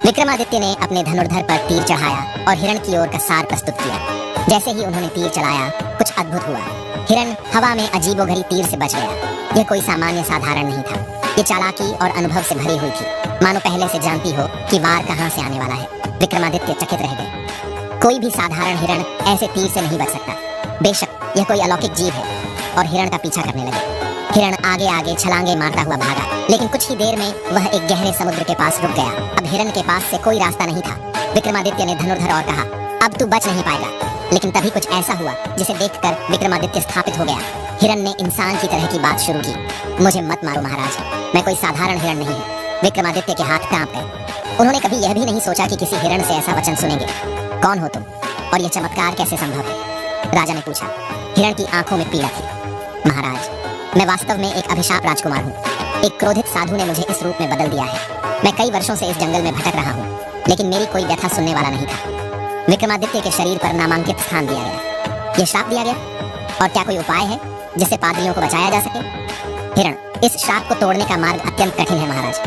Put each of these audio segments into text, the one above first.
विक्रमादित्य ने अपने धनुर्धर पर तीर चढ़ाया और हिरण की ओर का सार प्रस्तुत किया। जैसे ही उन्होंने तीर चलाया, कुछ अद्भुत हुआ। हिरण हवा में अजीबोगरीब तीर से बच गया। यह कोई सामान्य साधारण नहीं था। ये चालाकी और अनुभव से भरी हुई थी, मानो पहले से जानती हो कि वार कहां से आने वाला है। विक्रमादित्य चकित रह गए। कोई भी साधारण हिरण ऐसे तीर से नहीं बच सकता। बेशक यह कोई अलौकिक जीव है। और हिरण का पीछा करने लगे। हिरण आगे आगे छलांगे मारता हुआ भागा, लेकिन कुछ ही देर में वह एक गहरे समुद्र के पास रुक गया। अब हिरण के पास से कोई रास्ता नहीं था। विक्रमादित्य ने धनुर्धर और कहा, अब तू बच नहीं पाएगा। लेकिन तभी कुछ ऐसा हुआ जिसे देखकर विक्रमादित्य स्थापित हो गया। हिरण ने इंसान की तरह की बात शुरू की। मुझे मत मारो महाराज, मैं कोई साधारण हिरण नहीं हूँ। विक्रमादित्य के हाथ कांप गए। उन्होंने कभी यह भी नहीं सोचा कि किसी हिरण से ऐसा वचन सुनेंगे। कौन हो तुम और यह चमत्कार कैसे संभव है? राजा ने पूछा। हिरण की आंखों में पीड़ा थी। महाराज, मैं वास्तव में एक अभिशाप राजकुमार हूँ। एक क्रोधित साधु ने मुझे इस रूप में बदल दिया है। मैं कई वर्षों से इस जंगल में भटक रहा हूँ, लेकिन मेरी कोई व्यथा सुनने वाला नहीं था। विक्रमादित्य के शरीर पर नामांकित स्थान दिया गया। यह श्राप दिया गया। और क्या कोई उपाय है जिससे पादरियों को बचाया जा सके? हिरण, इस श्राप को तोड़ने का मार्ग अत्यंत कठिन है महाराज।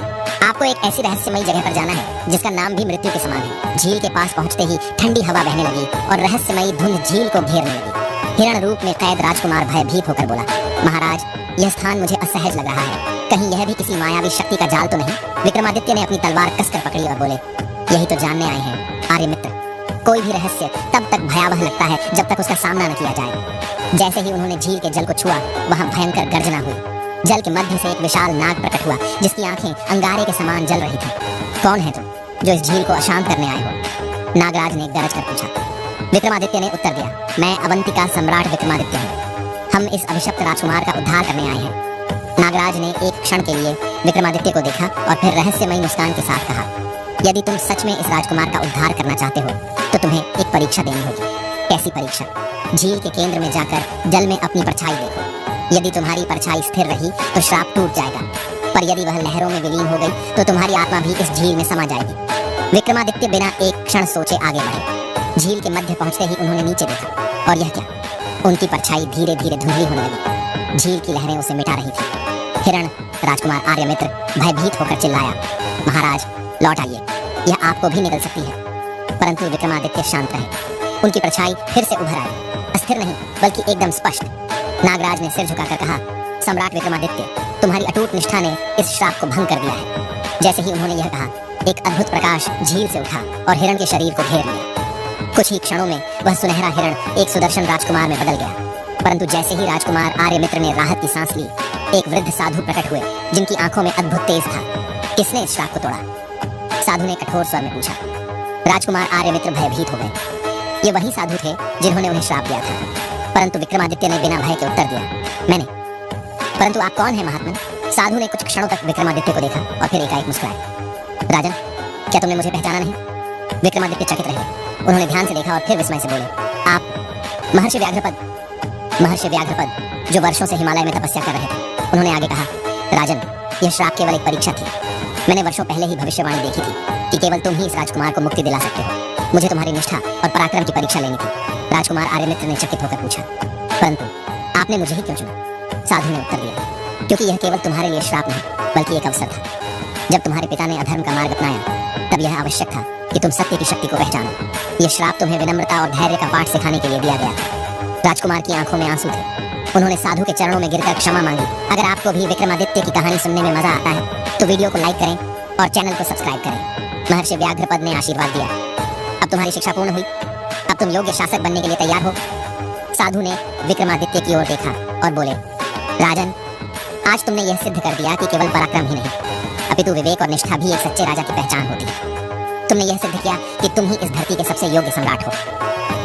आपको एक ऐसी रहस्यमयी जगह पर जाना है जिसका नाम भी मृत्यु के समान है। झील के पास पहुंचते ही ठंडी हवा बहने लगी और रहस्यमयी धुंध झील को घेरने लगी। हिरण रूप में कैद राजकुमार भयभीत होकर बोला, महाराज, यह स्थान मुझे असहज लग रहा है। कहीं यह भी किसी मायावी शक्ति का जाल तो नहीं? विक्रमादित्य ने अपनी तलवार कसकर पकड़ी और बोले, यही तो जानने आए हैं आर्य मित्र। कोई भी रहस्य तब तक भयावह लगता है जब तक उसका सामना न किया जाए। जैसे ही उन्होंने झील के जल को छुआ, वहां भयंकर गर्जना हुई। जल के मध्य से एक विशाल नाग प्रकट हुआ, जिसकी आंखें अंगारे के समान जल रही थी। कौन है तुम जो इस झील को अशांत करने आए हो? नागराज ने गरज कर पूछा। विक्रमादित्य ने उत्तर दिया, मैं अवंतिका सम्राट विक्रमादित्य हूँ। हम इस अभिशप्त राजकुमार का उद्धार करने आए हैं। नागराज ने एक क्षण के लिए विक्रमादित्य को देखा और फिर रहस्यमयी मुस्कान के साथ कहा, यदि तुम सच में इस राजकुमार का उद्धार करना चाहते हो तो तुम्हें एक परीक्षा देनी होगी। कैसी परीक्षा? झील के केंद्र में जाकर जल में अपनी परछाई देखो। यदि तुम्हारी परछाई स्थिर रही तो श्राप टूट जाएगा, पर यदि वह लहरों में विलीन हो गई तो तुम्हारी आत्मा भी इस झील में समा जाएगी। विक्रमादित्य बिना एक क्षण सोचे आगे बढ़े। झील के मध्य पहुंचते ही उन्होंने नीचे देखा, और यह क्या? उनकी परछाई धीरे धीरे धुंधली होने लगी। झील की लहरें उसे मिटा रही थी। हिरण राजकुमार आर्यमित्र भयभीत होकर चिल्लाया, महाराज लौट आइए, यह आपको भी निगल सकती है। परंतु विक्रमादित्य शांत रहे। उनकी परछाई फिर से उभर आई, अस्थिर नहीं बल्कि एकदम स्पष्ट। नागराज ने सिर झुकाकर कहा, सम्राट विक्रमादित्य, तुम्हारी अटूट निष्ठा ने इस श्राप को भंग कर दिया है। जैसे ही उन्होंने यह कहा, एक अद्भुत प्रकाश झील से उठा और हिरण के शरीर को घेर लिया। कुछ ही क्षणों में वह सुनहरा हिरण एक सुदर्शन राजकुमार में बदल गया। परंतु जैसे ही राजकुमार आर्यमित्र ने राहत की सांस ली, एक वृद्ध साधु प्रकट हुए, जिनकी आंखों में अद्भुत तेज था। किसने इस श्राप को तोड़ा? साधु ने कठोर स्वर में पूछा। राजकुमार आर्यमित्र भयभीत हो गए। ये वही साधु थे जिन्होंने उन्हें श्राप दिया था। परंतु विक्रमादित्य ने बिना भय के उत्तर दिया, मैंने। परंतु आप कौन है महात्मन? साधु ने कुछ क्षणों तक विक्रमादित्य को देखा और फिर एकाएक मुस्कुराए। राजन, क्या तुमने मुझे पहचाना नहीं? विक्रमादित्य चकित रहे। उन्होंने ध्यान से देखा और फिर विस्मय से बोले, आप महर्षि व्याघ्रपद। महर्षि व्याघ्रपद जो वर्षों से हिमालय में तपस्या कर रहे थे। उन्होंने आगे कहा, राजन, यह श्राप केवल एक परीक्षा थी। मैंने वर्षों पहले ही भविष्यवाणी देखी थी कि केवल तुम ही इस राजकुमार को मुक्ति दिला सकते हो। मुझे तुम्हारी निष्ठा और पराक्रम की परीक्षा लेनी थी। राजकुमार आर्यमित्र ने चकित होकर पूछा, परंतु आपने मुझे ही क्यों चुना? साधु ने उत्तर दिया, क्योंकि यह केवल तुम्हारे लिए श्राप नहीं बल्कि एक अवसर था। जब तुम्हारे पिता ने अधर्म का मार्ग अपनाया, तब यह आवश्यक था कि तुम सत्य की शक्ति को पहचानो। यह श्राप तुम्हें विनम्रता और धैर्य का पाठ सिखाने के लिए दिया गया था। राजकुमार की आंखों में आंसू थे। उन्होंने साधु के चरणों में गिरकर क्षमा मांगी। अगर आपको भी विक्रमादित्य की कहानी सुनने में मजा आता है तो वीडियो को लाइक करें और चैनल को सब्सक्राइब करें। महर्षि व्याघ्रपद ने आशीर्वाद दिया, अब तुम्हारी शिक्षा पूर्ण हुई। अब तुम योग्य शासक बनने के लिए तैयार हो। साधु ने विक्रमादित्य की ओर देखा और बोले, राजन, आज तुमने यह सिद्ध कर दिया कि केवल पराक्रम ही नहीं अपितु विवेक और निष्ठा भी एक सच्चे राजा की पहचान होती है। तुमने यह सिद्ध किया कि तुम ही इस धरती के सबसे योग्य सम्राट हो।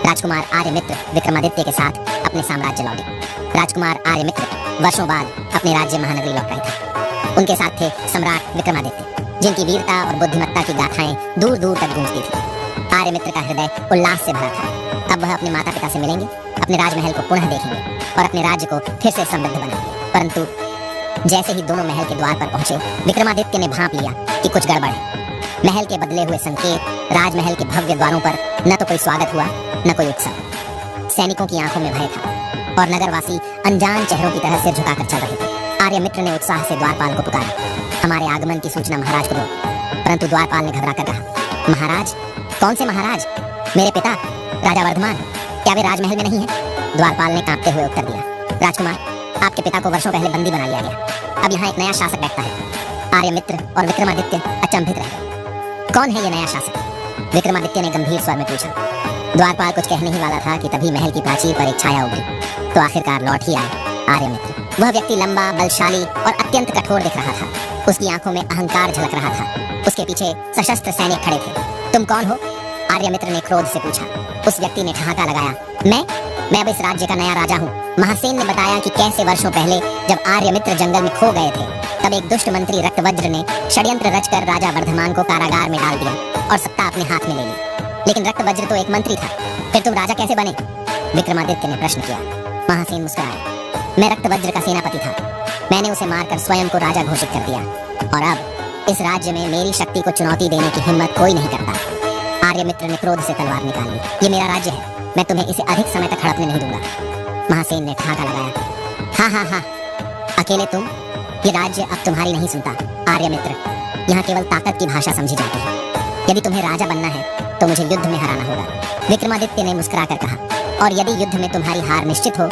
राजकुमार आर्यमित्र विक्रमादित्य के साथ अपने साम्राज्य लौटे। राजकुमार आर्यमित्र वर्षों बाद अपने राज्य महानगरी लौट रहे थे। उनके साथ थे सम्राट विक्रमादित्य, जिनकी वीरता और बुद्धिमत्ता की गाथाएं दूर दूर तक गूंजती थी। आर्यमित्र का हृदय उल्लास से भरा था। अब वह अपने माता पिता से मिलेंगे, अपने राजमहल को पुनः देखेंगे और अपने राज्य को फिर से समृद्ध बनाएंगे। परंतु जैसे ही दोनों महल के द्वार पर पहुंचे, विक्रमादित्य ने भांप लिया कि कुछ गड़बड़ है। महल के बदले हुए संकेत, राजमहल के भव्य द्वारों पर न तो कोई स्वागत हुआ न कोई उत्सव। सैनिकों की आंखों में भय था और नगरवासी अनजान चेहरों की तरह सिर झुकाकर चल रहे थे। आर्यमित्र ने उत्साह से द्वारपाल को पुकारा, हमारे आगमन की सूचना महाराज को दो। परंतु द्वारपाल ने घबराकर कहा, महाराज? कौन से महाराज? मेरे पिता राजा वर्धमान, क्या वे राजमहल में नहीं है? द्वारपाल ने कांपते हुए उत्तर दिया, राजकुमार, आपके पिता को वर्षों पहले बंदी बना लिया गया। अब यहाँ एक नया शासक बैठता है। आर्यमित्र और विक्रमादित्य अचंभित रह गए। कौन है ये नया शासक? विक्रमादित्य ने गंभीर स्वर में पूछा। द्वारपाल कुछ कहने ही वाला था कि तभी महल की प्राचीर पर एक छाया उभरी तो आखिरकार लौट ही आए आर्यमित्र। वह व्यक्ति लंबा, बलशाली और अत्यंत कठोर दिख रहा था। उसकी आंखों में अहंकार झलक रहा था। उसके पीछे सशस्त्र सैनिक खड़े थे। तुम कौन हो? आर्यमित्र ने क्रोध से पूछा। उस व्यक्ति ने ठहाका लगाया, मैं अब इस राज्य का नया राजा हूँ। महासेन ने बताया कि कैसे वर्षों पहले जब आर्यमित्र जंगल में खो गए थे तब एक दुष्ट मंत्री रक्तवज्र ने षड्यंत्र रचकर राजा वर्धमान को कारागार में डाल दिया और सत्ता अपने हाथ में ले ली। लेकिन रक्तवज्र तो एक मंत्री था, फिर तुम राजा कैसे बने? विक्रमादित्य ने प्रश्न किया। महासेन मुस्कुराया, मैं रक्तवज्र का सेनापति था। मैंने उसे मारकर स्वयं को राजा घोषित कर दिया और अब इस राज्य में मेरी शक्ति को चुनौती देने की हिम्मत कोई नहीं करता। आर्यमित्र ने क्रोध से तलवार निकाल ली। ये मेरा राज्य है, मैं तुम्हें इसे अधिक समय तक हड़पने नहीं दूंगा। महासेन ने ठहाका लगाया, हाँ, अकेले तुम? ये राज्य अब तुम्हारी नहीं सुनता आर्यमित्र। यहाँ केवल ताकत की भाषा समझी जाती है। यदि तुम्हें राजा बनना है तो मुझे युद्ध में हराना होगा। विक्रमादित्य ने मुस्कुराकर कहा, और यदि युद्ध में तुम्हारी हार निश्चित हो,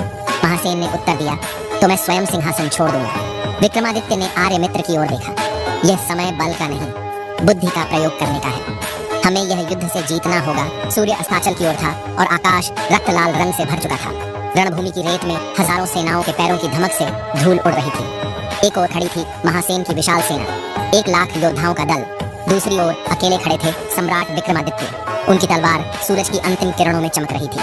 महासेन ने उत्तर दिया, तो मैं स्वयं सिंहासन छोड़ दूंगा। विक्रमादित्य ने आर्यमित्र की ओर देखा। यह समय बल का नहीं, बुद्धि का प्रयोग करने का है। हमें यह युद्ध से जीतना होगा। सूर्य अस्ताचल की ओर था और आकाश रक्त लाल रंग से भर चुका था। रणभूमि की रेत में हजारों सेनाओं के पैरों की धमक से धूल उड़ रही थी। एक ओर खड़ी थी महासेन की विशाल सेना, 1 लाख योद्धाओं का दल। दूसरी ओर अकेले खड़े थे सम्राट विक्रमादित्य। उनकी तलवार सूरज की अंतिम किरणों में चमक रही थी।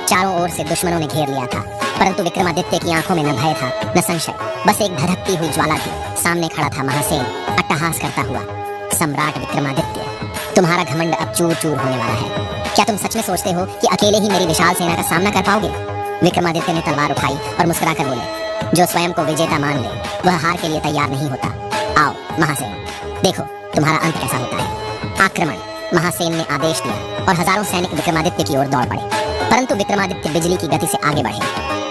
चारों ओर से दुश्मनों ने घेर लिया था, परंतु विक्रमादित्य की आंखों में न भय था न संशय, बस एक धधकती हुई ज्वाला थी। सामने खड़ा था महासेन, अट्टहास करता हुआ, सम्राट विक्रमादित्य, तुम्हारा घमंड अब चूर चूर होने वाला है। क्या तुम सच में सोचते हो कि अकेले ही मेरी विशाल सेना का सामना कर पाओगे? विक्रमादित्य ने तलवार उठाई और मुस्कुराकर बोले, जो स्वयं को विजेता मान ले वह हार के लिए तैयार नहीं होता। आओ महासेन, देखो तुम्हारा अंत कैसा होता है। आक्रमण! महासेन ने आदेश दिया और हजारों सैनिक विक्रमादित्य की ओर दौड़ पड़े। परंतु विक्रमादित्य बिजली की गति से आगे बढ़े।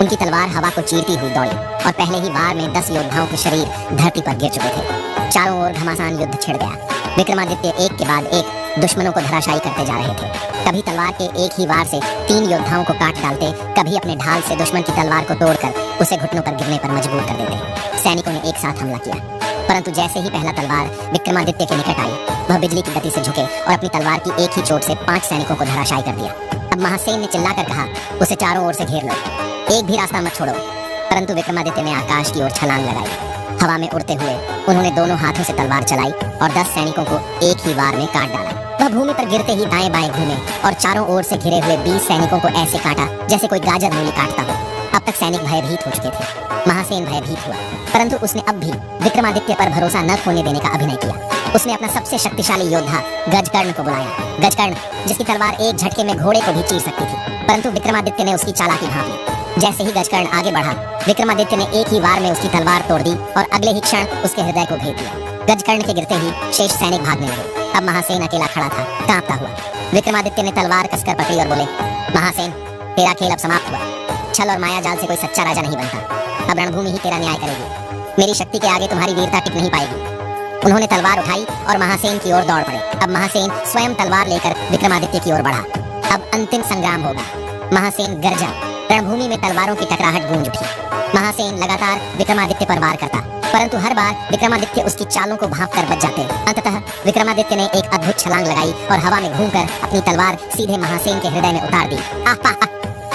उनकी तलवार हवा को चीरती हुई दौड़ी और पहले ही वार में 10 योद्धाओं के शरीर धरती पर गिर चुके थे। चारों ओर घमासान युद्ध छिड़ गया। विक्रमादित्य एक के बाद एक दुश्मनों को धराशायी करते जा रहे थे। कभी तलवार के एक ही वार से 3 योद्धाओं को काट डालते, कभी अपने ढाल से दुश्मन की तलवार को तोड़कर उसे घुटनों पर गिरने पर मजबूर कर देते। सैनिकों ने एक साथ हमला किया, परंतु जैसे ही पहला तलवार विक्रमादित्य के निकट आई, वह बिजली की गति से झुके और अपनी तलवार की एक ही चोट से 5 सैनिकों को धराशायी कर दिया। अब महासेन ने चिल्लाकर कहा, उसे चारों ओर से घेर लो, एक भी रास्ता मत छोड़ो। परंतु विक्रमादित्य ने आकाश की ओर छलांग लगाई। हवा में उड़ते हुए उन्होंने दोनों हाथों से तलवार चलाई और 10 सैनिकों को एक ही वार में काट डाला। वह भूमि पर गिरते ही दाएं बाएं घूमे और चारों ओर से घिरे हुए 20 सैनिकों को ऐसे काटा जैसे कोई गाजर मूली काटता हो। अब तक सैनिक भयभीत हो चुके थे। महासेन भयभीत हुआ, परंतु उसने अब भी विक्रमादित्य पर भरोसा न खोने देने का अभिनय किया। उसने अपना सबसे शक्तिशाली योद्धा गजकर्ण को बुलाया। गजकर्ण, जिसकी तलवार एक झटके में घोड़े को भी चीर सकती थी, परंतु विक्रमादित्य ने उसकी चालाकी भांप ली। जैसे ही गजकर्ण आगे बढ़ा, विक्रमादित्य ने एक ही वार में उसकी तलवार तोड़ दी और अगले ही क्षण उसके हृदय को भेद दिया। गजकर्ण के गिरते ही शेष सैनिक भागने लगे। अब महासेन अकेला खड़ा था, कांपता हुआ। विक्रमादित्य ने तलवार कसकर पकड़ी और बोले, महासेन, तेरा खेल अब समाप्त हुआ। छल और माया जाल से कोई सच्चा राजा नहीं बनता। अब रणभूमि ही तेरा न्याय करेगी। मेरी शक्ति के आगे तुम्हारी वीरता टिक नहीं पाएगी। उन्होंने तलवार उठाई और महासेन की ओर दौड़ पड़े। अब महासेन स्वयं तलवार लेकर विक्रमादित्य की ओर बढ़ा। अब अंतिम संग्राम होगा। महासेन गरजा। रणभूमि में तलवारों की टकराहट गूंज उठी। महासेन लगातार विक्रमादित्य पर वार करता, परंतु हर बार विक्रमादित्य उसकी चालों को भांपकर बच जाते। अंततः विक्रमादित्य ने एक अद्भुत छलांग लगाई और हवा में घूमकर अपनी तलवार सीधे महासेन के हृदय में उतार दी।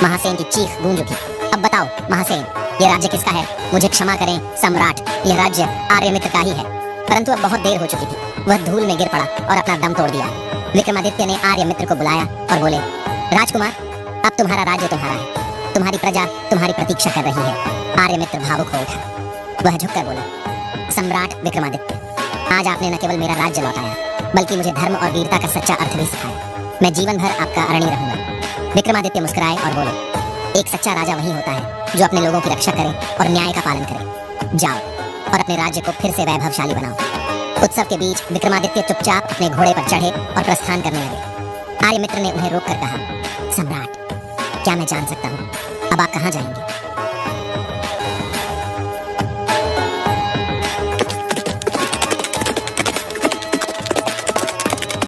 महासेन की चीख गूंज उठी। अब बताओ महासेन, ये राज्य किसका है? मुझे क्षमा करें सम्राट, यह राज्य आर्यमित्र का ही है। परंतु अब बहुत देर हो चुकी थी। वह धूल में गिर पड़ा और अपना दम तोड़ दिया। विक्रमादित्य ने आर्यमित्र को बुलाया और बोले, राजकुमार, अब तुम्हारा राज्य तुम्हारा है। तुम्हारी प्रजा तुम्हारी प्रतीक्षा कर रही है। आर्यमित्र भावुक हो उठा। वह झुककर बोला, सम्राट विक्रमादित्य, आज आपने न केवल मेरा राज्य लौटाया, बल्कि मुझे धर्म और वीरता का सच्चा अर्थ भी सिखाया। मैं जीवन भर आपका ऋणी रहूंगा। विक्रमादित्य मुस्कुराए और बोले, एक सच्चा राजा वही होता है जो अपने लोगों की रक्षा करे और न्याय का पालन करे। जाओ और अपने राज्य को फिर से वैभवशाली बनाओ। उत्सव के बीच विक्रमादित्य चुपचाप अपने घोड़े पर चढ़े और प्रस्थान करने लगे। आर्यमित्र ने उन्हें रोककर कहा, सम्राट, क्या मैं जान सकता हूँ अब आप कहाँ जाएंगे?